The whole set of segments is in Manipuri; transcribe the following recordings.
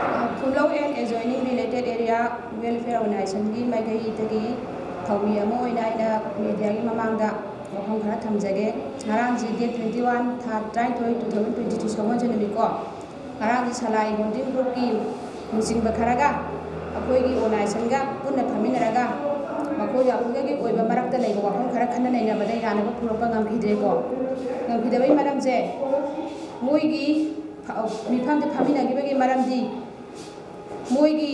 Khumlong and adjoining related area welfare organization gi maigai tagi thawmi amo oina ina media gi mamangda wafam khara thamjage ngarang ji date 21 3 2022 somon janami ko ngarang ji salai bonding group ki musing bakharaga akoi gi organization ga punna phaminaraga makoi ya puga gi oiba marakta leiba wafam khara khanna naina badai rana ba puropa ngamkhidre ko ngamkhidabai maram je moi gi mifam de phamina gi bagi maram di मोगी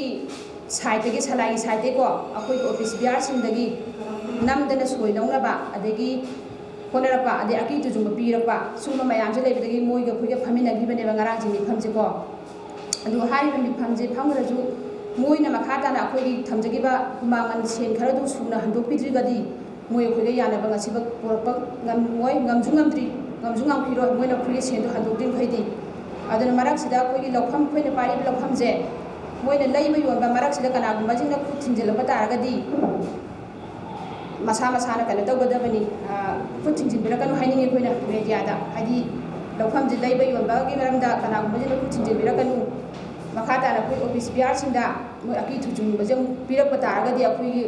साइड सलाई साइड को अखोई ऑफिस बिहार सिंदगी नमदना सोई लौनबा अदगी होनरपा अदे अकी तुजुम पीरपा सुम मयाम से लेबदगी मोइगा खुइगा फमिनगी बनेबा ngarang ji mifam je ko adu hari ba mifam je phamgraju moina makha na अखोई थमजगी बा मांगन सेन खरा दु सुना हंदोक पिद्री गदी मोइ खुइगा याना बा ngasi ba porapa ngam मोइ ngamju ngamdri ngamju ngam khiro मोइना खुइगा सेन दु हंदोक दिन खैदी aduna marak sida खुइगी लौखम खुइना पारी लौखम जे मोइना लैबा योनबा मरक सिदा कनागुम्बा जिंगना खुद थिंजिलबा तारगदी मसा मसाना कने तौगदबनी खुद थिंजिनबिरकनु हाइनिंगे खोइना मीडियादा हाइदि लौफम जि लैबा योनबा गी मरमदा कनागुम्बा जिंगना खुद थिंजिनबिरकनु मखाताना कोइ ऑफिस बिहार सिंदा मोइ अकी थुजुंबा जं पिरकबा तारगदी अखोइगी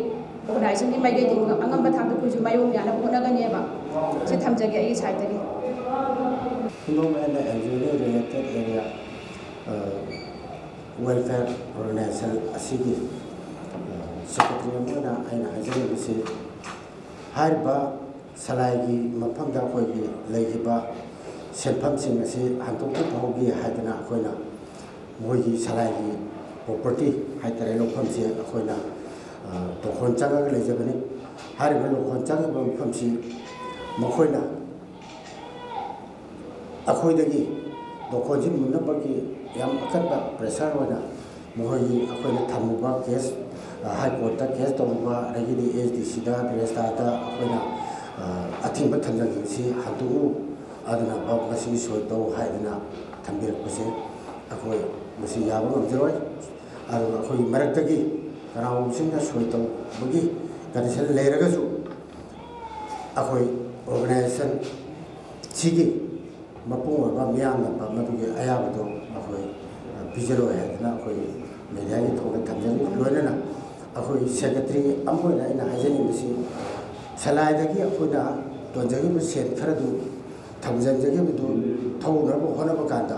ऑर्गेनाइजेशन गी माइगै दिंग अंगंबा थांग खुजु मायोम याना होनागनिएबा से थमजगे आई साइडगी Khumlong and related area welfare organization asigi secretary amona aina hajari harba salai mafam da koi gi leiba senpham sing asi hantok tu bhogi haidana koina moi gi salai gi property haidare lokham se koina to khon changa ga lejabani harba lokhon changa ba mafam si makoina akhoi dagi dokhojin munabaki yam akatba pressure wana mohi akoina thamuba case high court ta case tawba ragidi SDC da resta da akoina athimba thanjagi si hadu aduna ba masi soi taw haidina thambir pase akoi masi yaba ngamjoi adu akoi maraktagi karaw singa soi taw bugi condition leiraga su akoi organization sigi mapung ba miyam ba madugi ayabado akoi bijalo na akoi media gi thoga thamjani loina akoi secretary amoi na hajani misi salai dagi akoina tonjagi bu sen kharadu thamjanjagi bu thawna bu hona ba kanda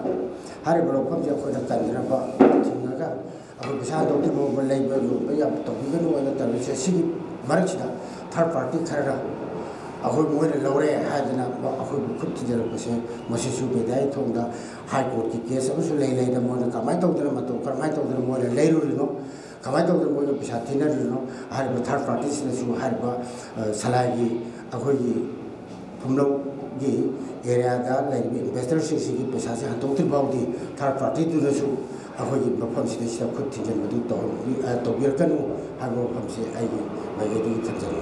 hari bro pam ja akoina kandra ba thinga akoi bisa do ti bo lai ba lu ba ya to bi no na ta se si marchida third party khara akoi moina lore hajana akoi khut tijal ko se masisu bedai thongda high court ki case amu lei lei da moina kamai tawdra mato kamai tawdra moina leiru no kamai tawdra moina bisa thina no har ba third party sina su har ba salai gi akoi gi Khumlong gi area da lai bi investor si gi pesa se hantok ti baudi third party tu su akoi gi mafam si da khut tijal madu to bi kan har ba pham se ai gi mai gi thanjari